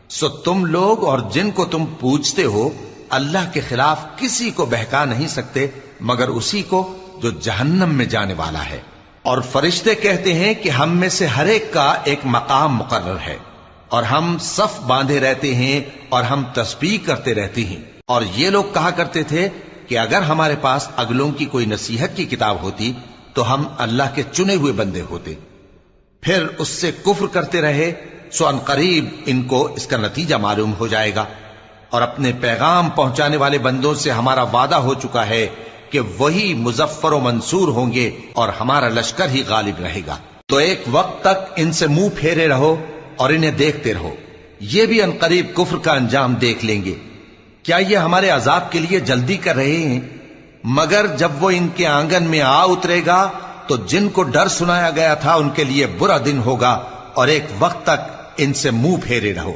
سو تم لوگ اور جن کو تم پوجتے ہو اللہ کے خلاف کسی کو بہکا نہیں سکتے مگر اسی کو جو جہنم میں جانے والا ہے۔ اور فرشتے کہتے ہیں کہ ہم میں سے ہر ایک کا ایک مقام مقرر ہے، اور ہم صف باندھے رہتے ہیں اور ہم تسبیح کرتے رہتے ہیں۔ اور یہ لوگ کہا کرتے تھے کہ اگر ہمارے پاس اگلوں کی کوئی نصیحت کی کتاب ہوتی تو ہم اللہ کے چنے ہوئے بندے ہوتے، پھر اس سے کفر کرتے رہے، سو ان قریب ان کو اس کا نتیجہ معلوم ہو جائے گا۔ اور اپنے پیغام پہنچانے والے بندوں سے ہمارا وعدہ ہو چکا ہے کہ وہی مظفر و منصور ہوں گے اور ہمارا لشکر ہی غالب رہے گا۔ تو ایک وقت تک ان سے منہ پھیرے رہو اور انہیں دیکھتے رہو، یہ بھی ان قریب کفر کا انجام دیکھ لیں گے۔ کیا یہ ہمارے عذاب کے لیے جلدی کر رہے ہیں؟ مگر جب وہ ان کے آنگن میں آ اترے گا تو جن کو ڈر سنایا گیا تھا ان کے لیے برا دن ہوگا، اور ایک وقت تک ان سے منہ پھیرے رہو۔